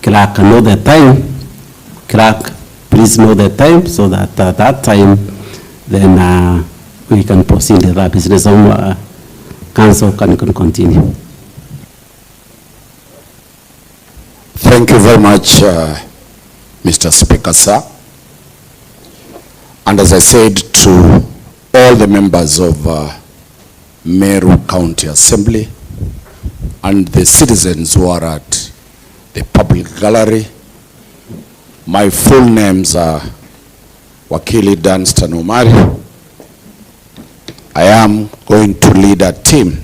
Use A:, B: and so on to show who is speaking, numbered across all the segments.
A: Clerk, know the time. Clerk, please know the time so that at that time, then we can proceed with our business. Council can continue.
B: Thank you very much, Mr. Speaker, sir. And as I said to all the members of Meru County Assembly and the citizens who are at the public gallery, my full names are Wakili Dunstan Omari. I am going to lead a team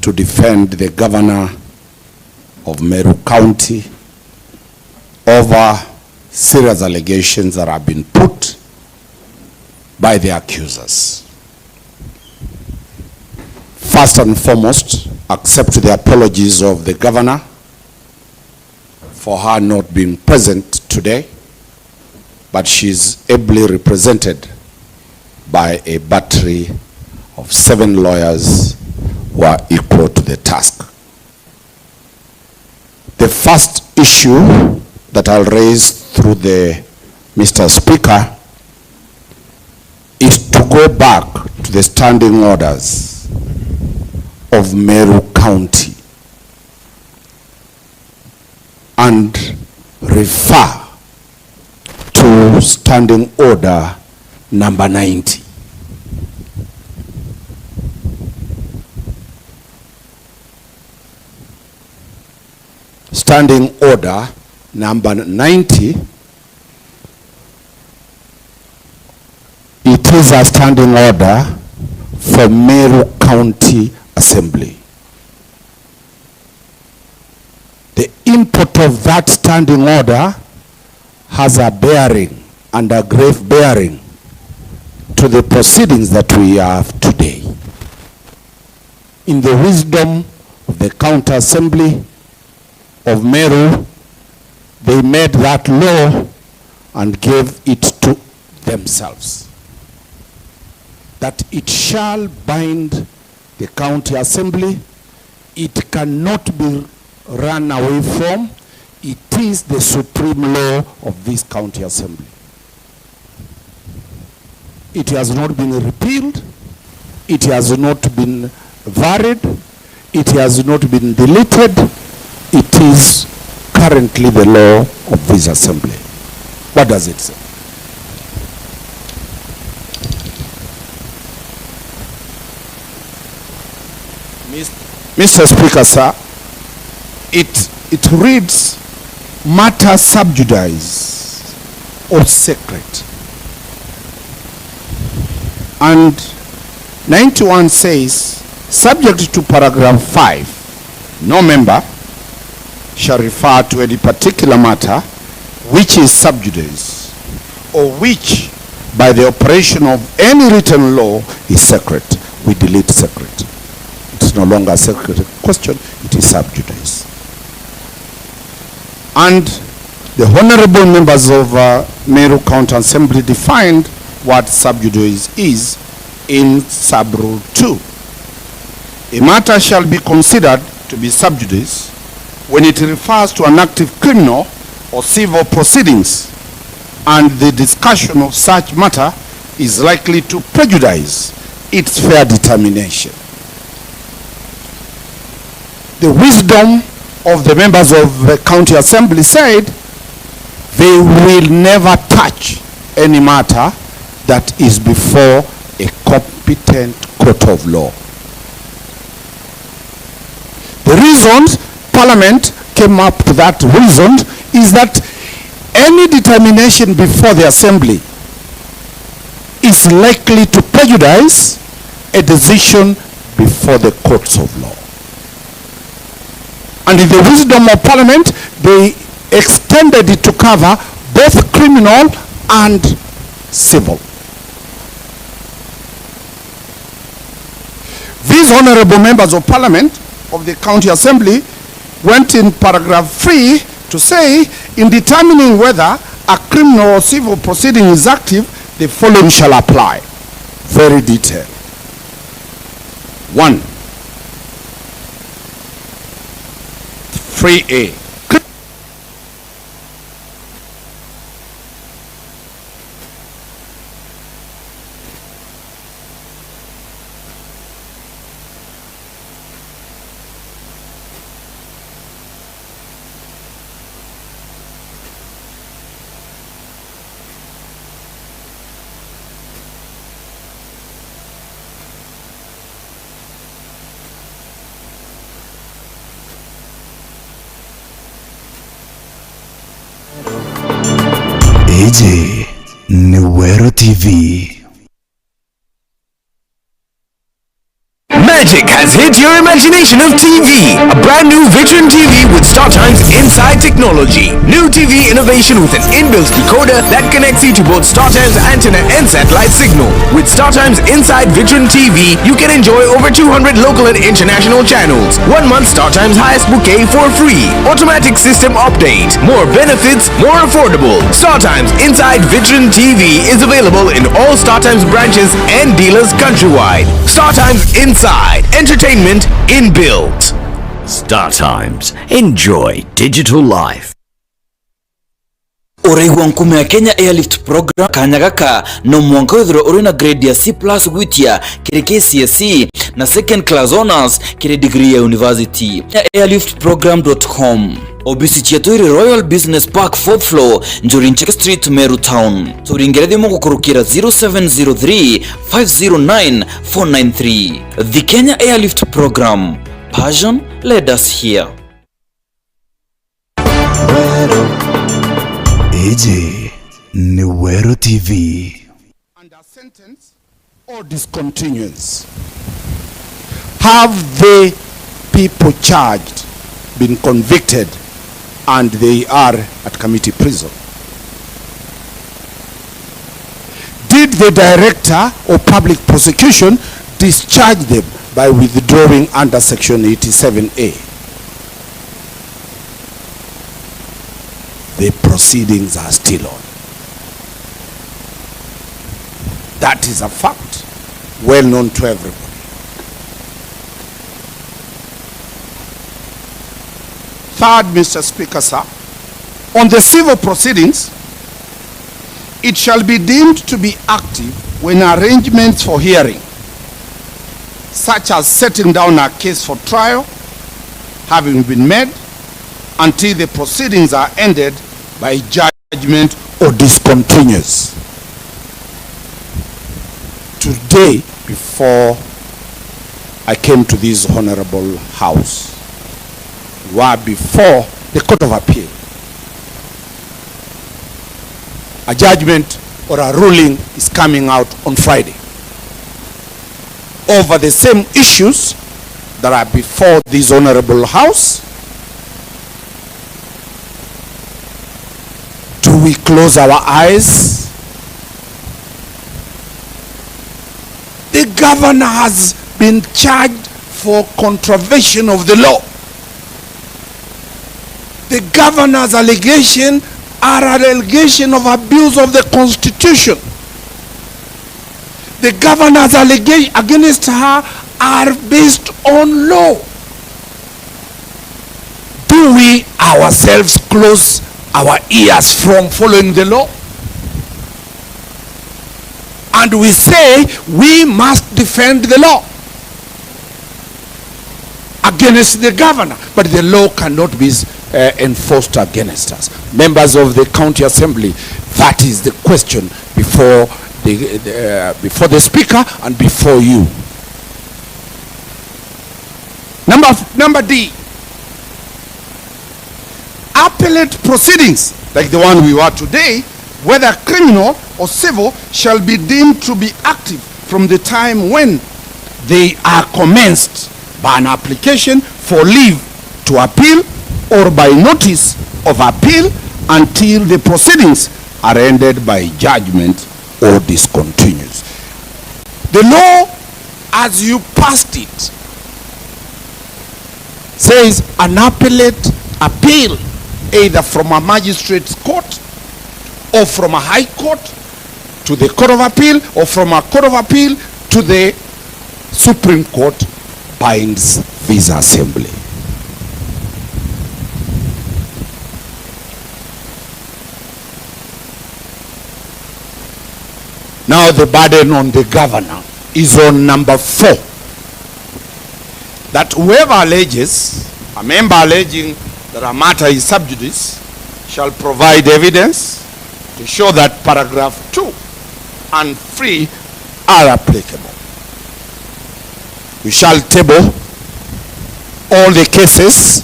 B: to defend the governor of Meru County over serious allegations that have been put by the accusers. First and foremost, accept the apologies of the governor for her not being present today, but she's ably represented by a battery of 7 lawyers who are equal to the task. The first issue that I'll raise through the Mr. Speaker is to go back to the standing orders of Meru County and refer to standing order number 90. Standing order number 90, it is a standing order for Meru County Assembly. The import of that standing order has a bearing and a grave bearing to the proceedings that we have today. In the wisdom of the County Assembly of Meru, they made that law and gave it to themselves, that it shall bind the County Assembly. It cannot be run away from. It is the supreme law of this County Assembly. It has not been repealed. It has not been varied. It has not been deleted. It is currently the law of this assembly. What does it say? Mr. Speaker, sir, it reads matter sub judice or secret. And 91 says, subject to paragraph 5, no member shall refer to any particular matter which is sub judice or which by the operation of any written law is secret. We delete secret. It's no longer a secret question, it is sub judice. And the honorable members of Meru County Assembly defined what sub judice is in sub rule 2. A matter shall be considered to be sub judice when it refers to an active criminal or civil proceedings and the discussion of such matter is likely to prejudice its fair determination. The wisdom of the members of the County Assembly said they will never touch any matter that is before a competent court of law. The reasons Parliament came up to that reason is that any determination before the Assembly is likely to prejudice a decision before the courts of law. And in the wisdom of Parliament, they extended it to cover both criminal and civil. These honorable members of Parliament of the County Assembly went in paragraph 3 to say, in determining whether a criminal or civil proceeding is active, the following shall apply. Very detailed. 1. 3A.
C: Ije Newero TV.
D: Magic has hit your imagination of TV. A brand new Vitron TV with StarTime's inside technology. New TV innovation with an inbuilt decoder that connects you to both StarTime's antenna and satellite signal. With StarTime's inside Vitron TV, you can enjoy over 200 local and international channels. 1 month StarTime's highest bouquet for free. Automatic system update. More benefits, more affordable. StarTime's inside Vitron TV is available in all StarTime's branches and dealers countrywide. StarTime's inside. Entertainment inbuilt. StarTimes. Enjoy digital life.
E: Ureigwa nkume ya Kenya Airlift Program kanyagaka no mwanka withro urina grade ya C+ gwitia kire KCSE na second class honors kire degree ya university. airliftprogram.com. Obisi chiaturi Royal Business Park 4th floor Njuri Ncheke Street, Meru Town. Turingeredi mungu kurukira 0703 509 493. The Kenya Airlift Program. Passion led us here.
C: Ije Newero TV.
B: Under sentence or discontinuance. Have the people charged been convicted and they are at committee prison? Did the director of public prosecution discharge them by withdrawing under section 87A? The proceedings are still on. That is a fact well known to everybody. Third, Mr. Speaker, sir, on the civil proceedings, it shall be deemed to be active when arrangements for hearing, such as setting down a case for trial, having been made until the proceedings are ended by judgment or discontinuance. Today, before I came to this honorable house, were before the Court of Appeal. A judgment or a ruling is coming out on Friday over the same issues that are before this honorable house. Do we close our eyes? The governor has been charged for contravention of the law. The governor's allegation are an allegation of abuse of the Constitution. The governor's allegation against her are based on law. Do we ourselves close our ears from following the law? And we say we must defend the law against the governor, but the law cannot be enforced against us. Members of the county assembly, that is the question before the speaker and before you. Number D, appellate proceedings like the one we were today, whether criminal or civil, shall be deemed to be active from the time when they are commenced by an application for leave to appeal or by notice of appeal until the proceedings are ended by judgment or discontinues. The law, as you passed it, says an appellate appeal either from a magistrate's court or from a high court to the Court of Appeal or from a Court of Appeal to the Supreme Court binds this assembly. Now the burden on the governor is on number 4. That whoever alleges, a member alleging that a matter is sub judice, shall provide evidence to show that paragraph 2 and 3 are applicable. We shall table all the cases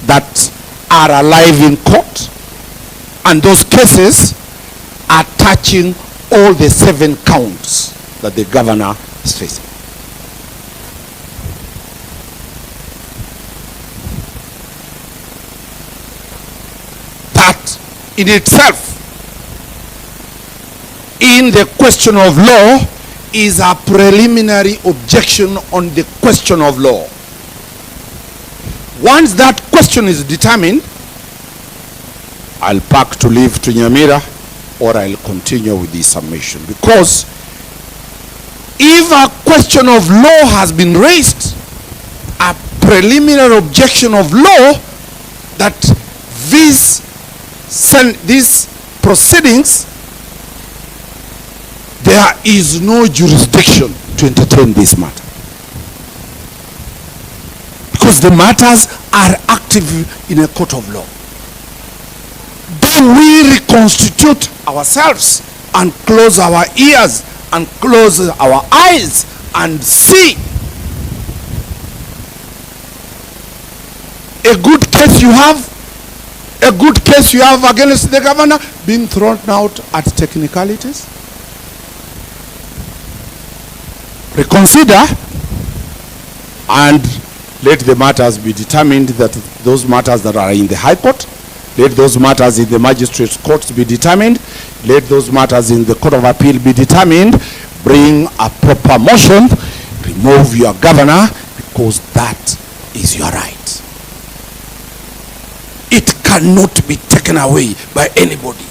B: that are alive in court, and those cases are touching all the 7 counts that the governor is facing. That in itself, in the question of law, is a preliminary objection on the question of law. Once that question is determined, I'll pack to leave to Nyamira, or I'll continue with the submission. Because if a question of law has been raised, a preliminary objection of law, that these proceedings, there is no jurisdiction to entertain this matter. Because the matters are active in a court of law. Then we reconstitute ourselves and close our ears and close our eyes and see a good case you have, against the governor being thrown out at technicalities. Reconsider and let the matters be determined, that those matters that are in the High Court, let those matters in the magistrates' courts be determined, let those matters in the Court of Appeal be determined, bring a proper motion, remove your governor, because that is your right. It cannot be taken away by anybody.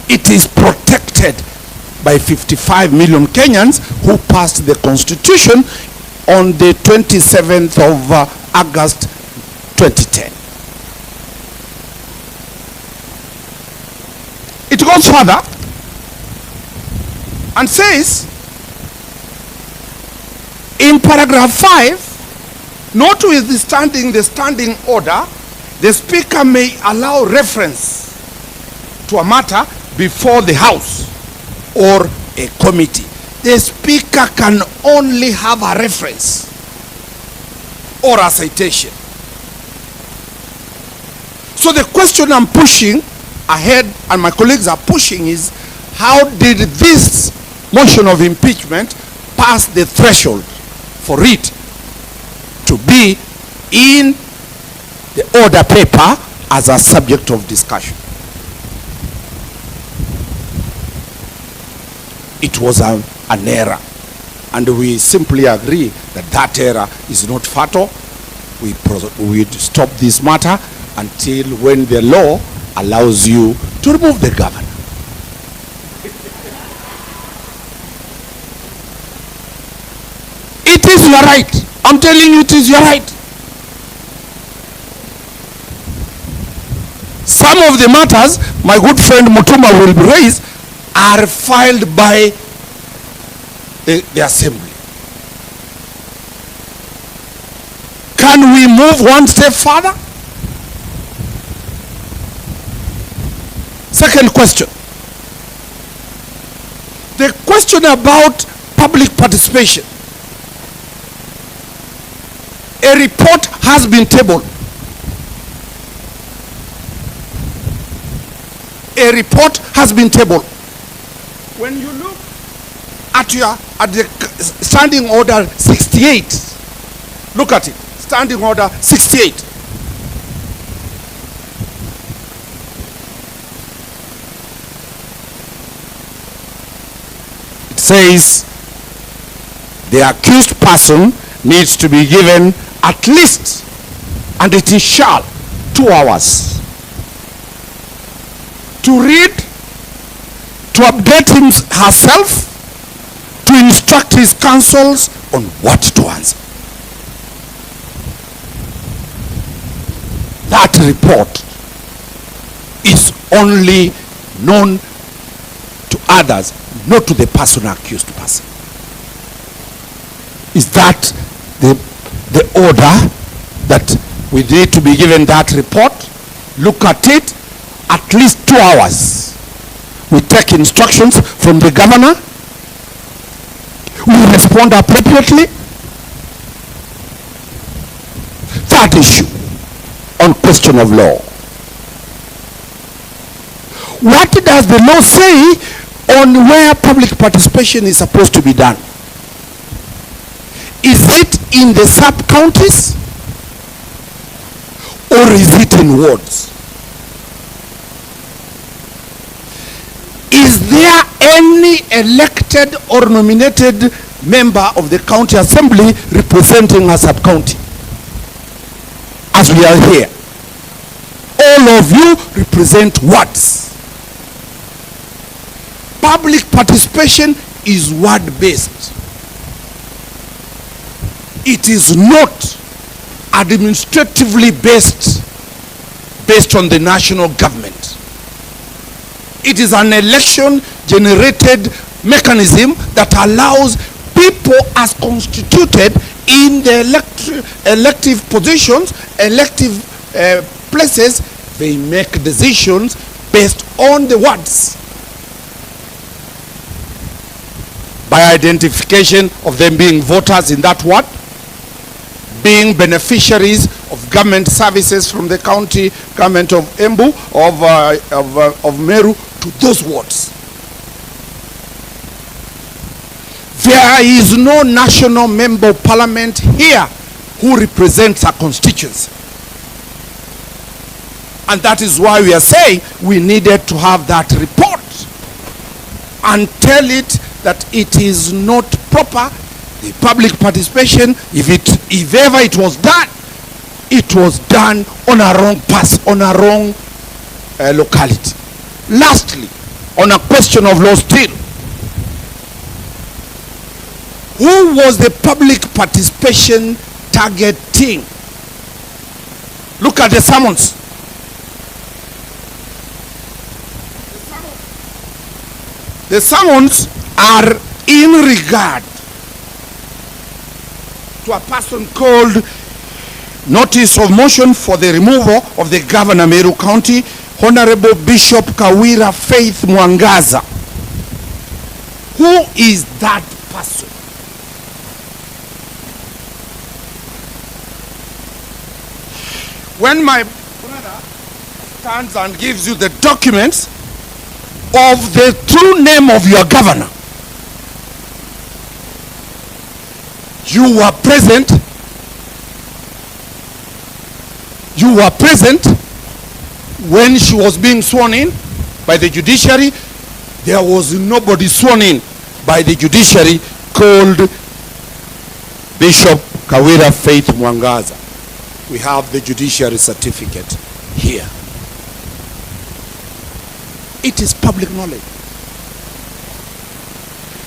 B: It is protected by 55 million Kenyans who passed the Constitution on the 27th of August 2010. It goes further and says in paragraph 5, notwithstanding the standing order, the Speaker may allow reference to a matter before the House or a committee. The Speaker can only have a reference or a citation. So the question I'm pushing ahead, and my colleagues are pushing, is how did this motion of impeachment pass the threshold for it to be in the order paper as a subject of discussion? It was an error, and we simply agree that that error is not fatal. We would stop this matter until when the law allows you to remove the governor. It is your right. I'm telling you, it is your right. Some of the matters my good friend Mutuma will raise are filed by the assembly. Can we move one step further? Second question. The question about public participation. A report has been tabled. A report has been tabled. When you look at the standing order 68, look at it. Standing order 68. It says the accused person needs to be given at least, and it is shall, 2 hours to read, to update herself, to instruct his counsels on what to answer. That report is only known to others, not to the person accused person. Is that the order that we need to be given that report? Look at it, at least 2 hours. We take instructions from the governor. We respond appropriately. Third issue on question of law. What does the law say on where public participation is supposed to be done? Is it in the sub-counties or is it in wards? Is there any elected or nominated member of the county assembly representing a sub-county? As we are here, all of you represent wards. Public participation is ward-based. It is not administratively based on the national government. It is an election-generated mechanism that allows people as constituted in the elective positions, elective places, they make decisions based on the wards. By identification of them being voters in that ward, being beneficiaries of government services from the county government of Embu, of Meru, to those wards. There is no national member of parliament here who represents a constituency. And that is why we are saying we needed to have that report and tell it that it is not proper. The public participation, if ever it was done on a wrong path, on a wrong locality. Lastly, on a question of law still, who was the public participation targeting? Look at the summons. The summons are in regard to a person called notice of motion for the removal of the governor Meru County, Honorable Bishop Kawiras Faith Mwangaza. Who is that person? When my brother stands and gives you the documents of the true name of your governor, you were present. You were present when she was being sworn in by the judiciary. There was nobody sworn in by the judiciary called Bishop Kawiras Faith Mwangaza. We have the judiciary certificate here. It is public knowledge.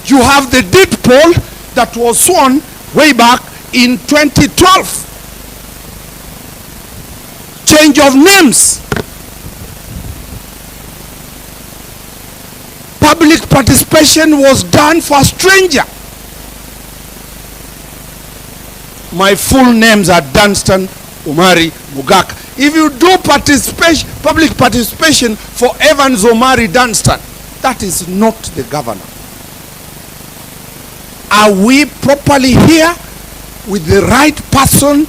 B: You have the deed poll that was sworn way back in 2012. Change of names. Public participation was done for a stranger. My full names are Dunstan Omari Mugak. If you do public participation for Evans Omari Dunstan, that is not the governor. Are we properly here with the right person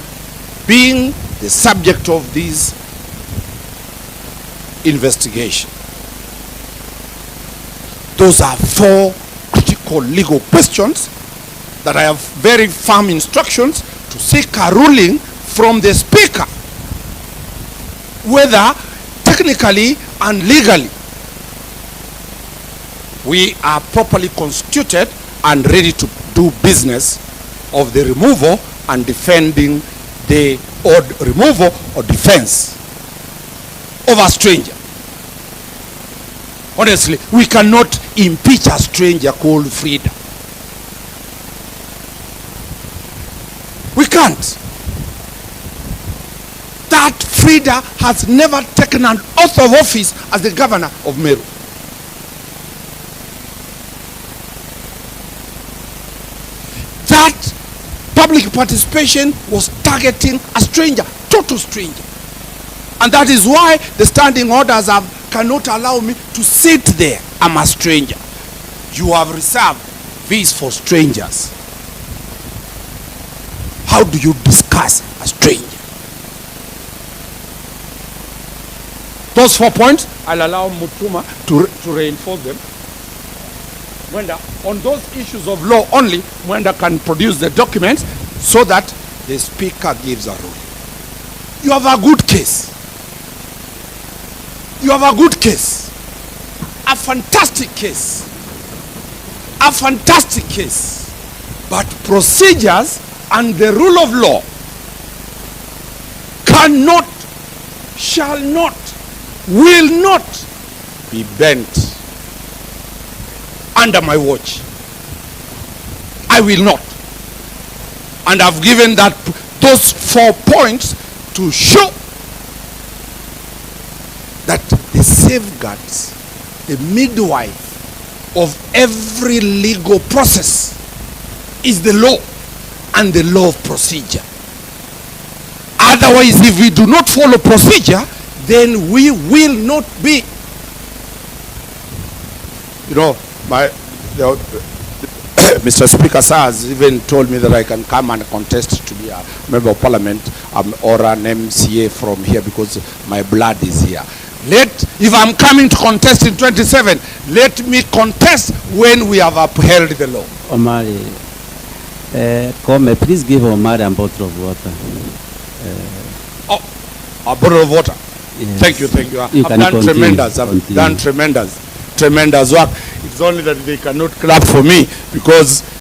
B: being the subject of this investigation? Those are 4 critical legal questions that I have very firm instructions to seek a ruling from the Speaker, whether technically and legally we are properly constituted and ready to do business of the removal and defending the removal or defense of a stranger. Honestly, we cannot impeach a stranger called Frida. We can't. That Frida has never taken an oath of office as the governor of Meru. That public participation was targeting a stranger, total stranger. And that is why the standing orders cannot allow me to sit there. I'm a stranger. You have reserved these for strangers. How do you discuss a stranger? Those 4 points, I'll allow Mutuma to reinforce them. Mwenda, on those issues of law only, Mwenda can produce the documents so that the speaker gives a ruling. You have a good case. You have a good case. A fantastic case. A fantastic case. But procedures and the rule of law cannot, shall not, will not be bent under my watch. I will not. And I've given that those 4 points to show that the safeguards, the midwife of every legal process is the law and the law of procedure. Otherwise, if we do not follow procedure, then we will not be. You know, Mr. Speaker sir has even told me that I can come and contest to be a member of parliament or an MCA from here because my blood is here. If I'm coming to contest in 27, let me contest when we have upheld the law.
A: Omari, please give Omari a bottle of water.
B: A bottle of water.
A: Yes.
B: Thank you, thank you.
A: You
B: I've done tremendous. I've done tremendous work. It's only that they cannot clap for me because